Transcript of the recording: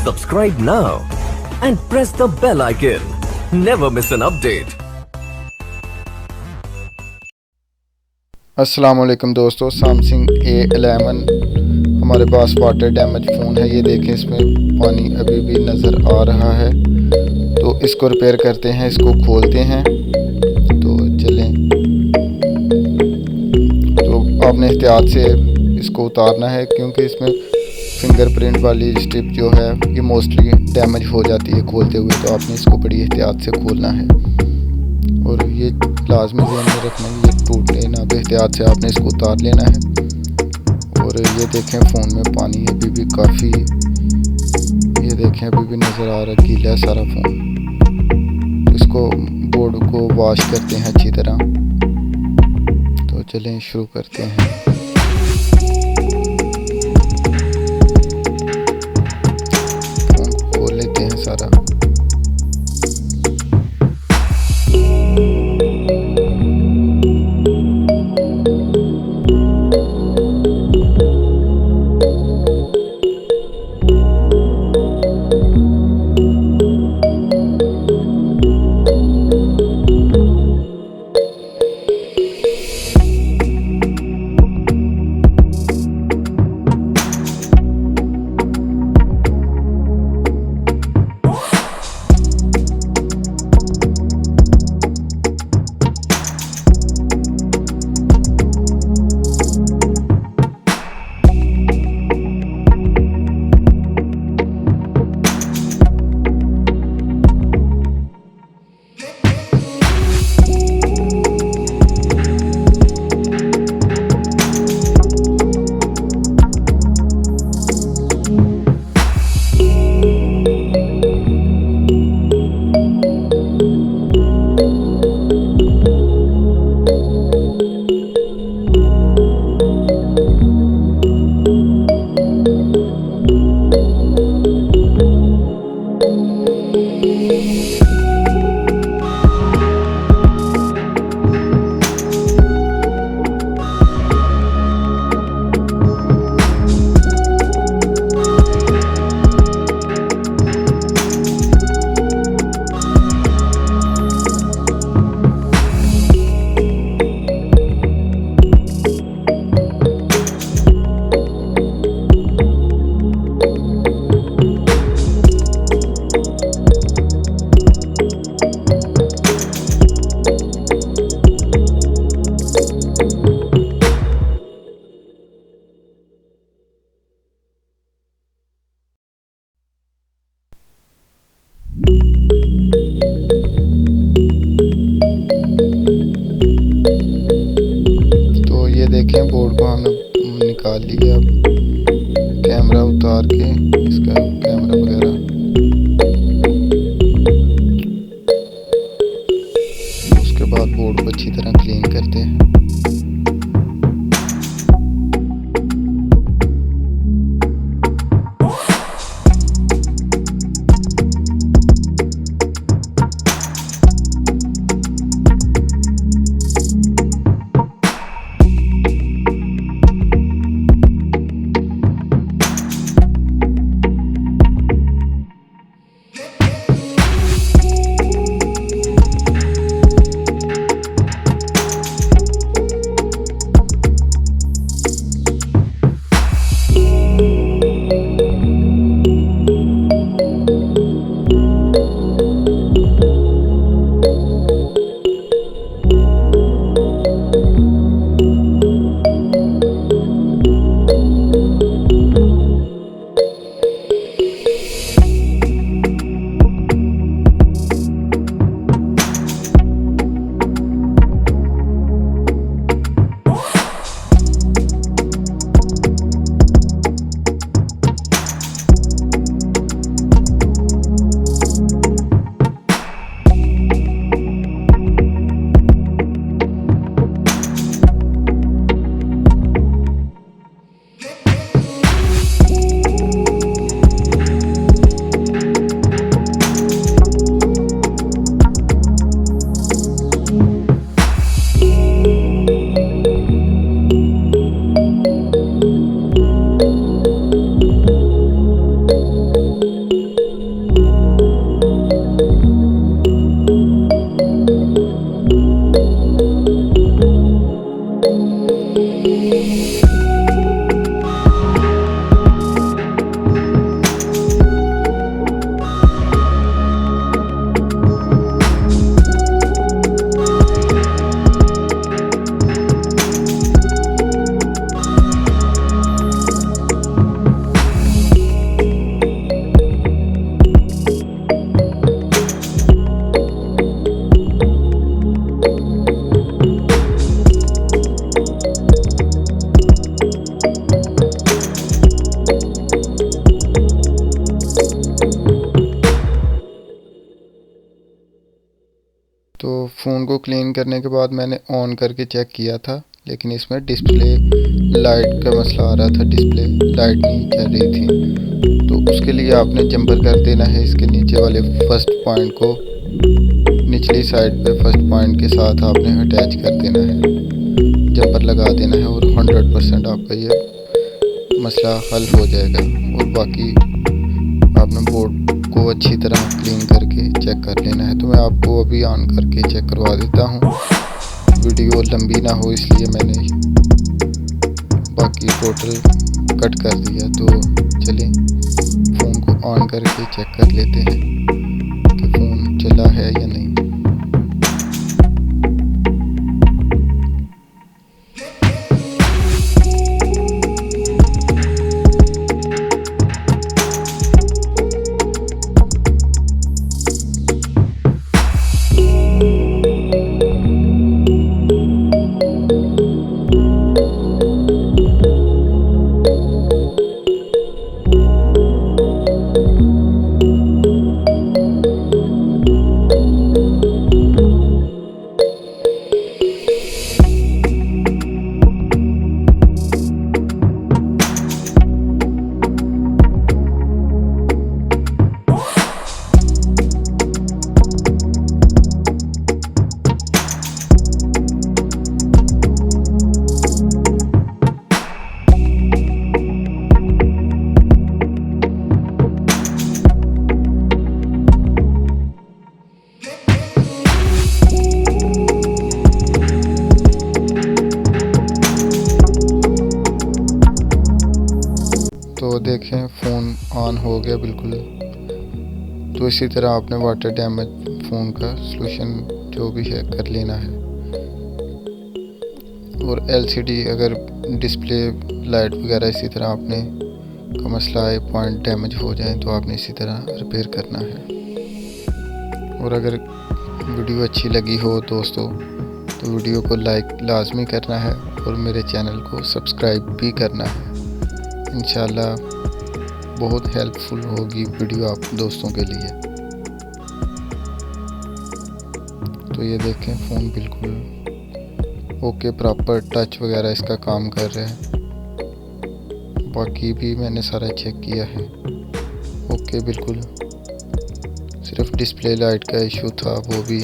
Subscribe now and press the bell icon. Never miss an update. अस्सलाम वालेकुम दोस्तों, Samsung A11 हमारे पास water damage phone है। ये देखें, इसमें पानी अभी भी नज़र आ रहा है। तो इसको रिपेयर करते हैं, इसको खोलते हैं। तो चलें, तो आपने एहतियात से इसको उतारना है, क्योंकि इसमें फिंगरप्रिंट वाली स्ट्रिप जो है ये मोस्टली डैमेज हो जाती है खोलते हुए। तो आपने इसको बड़ी एहतियात से खोलना है और ये लाजमी ध्यान में रखना है, ये टूटने ना। एहतियात से आपने इसको उतार लेना है। और ये देखें, फ़ोन में पानी अभी भी काफ़ी, ये देखें अभी भी नज़र आ रहा है, गीला है सारा फ़ोन। तो इसको बोर्ड को वॉश करते हैं अच्छी तरह। तो चलें शुरू करते हैं। फ़ोन को खोल लेते हैं सारा। तो ये देखें, बोर्ड को हमने निकाल लिया। अब कैमरा उतार के इसका कैमरा वगैरह, उसके बाद बोर्ड को अच्छी तरह क्लीन करते हैं। तो फ़ोन को क्लीन करने के बाद मैंने ऑन करके चेक किया था, लेकिन इसमें डिस्प्ले लाइट का मसला आ रहा था, डिस्प्ले लाइट नहीं चल रही थी। तो उसके लिए आपने जंपर कर देना है इसके नीचे वाले फर्स्ट पॉइंट को, निचली साइड पे फर्स्ट पॉइंट के साथ आपने अटैच कर देना है, जंपर लगा देना है और 100% आपका ये मसला हल हो जाएगा। और बाकी आपने बोर्ड को अच्छी तरह क्लीन करके चेक कर लेना है। तो मैं आपको अभी ऑन करके चेक करवा देता हूँ, वीडियो लंबी ना हो इसलिए मैंने बाकी टोटल कट कर दिया। तो चलिए फ़ोन को ऑन करके चेक कर लेते हैं कि फ़ोन चला है या नहीं। तो देखें फ़ोन ऑन हो गया बिल्कुल। तो इसी तरह आपने वाटर डैमेज फ़ोन का सलूशन जो भी है कर लेना है। और एलसीडी अगर डिस्प्ले लाइट वगैरह इसी तरह आपने का मसला है, पॉइंट डैमेज हो जाए तो आपने इसी तरह रिपेयर करना है। और अगर वीडियो अच्छी लगी हो दोस्तों तो वीडियो को लाइक लाजमी करना है और मेरे चैनल को सब्सक्राइब भी करना है। इंशाल्लाह बहुत हेल्पफुल होगी वीडियो आप दोस्तों के लिए। तो ये देखें फ़ोन बिल्कुल ओके, प्रॉपर टच वगैरह इसका काम कर रहा है। बाकी भी मैंने सारा चेक किया है, ओके बिल्कुल। सिर्फ डिस्प्ले लाइट का इशू था, वो भी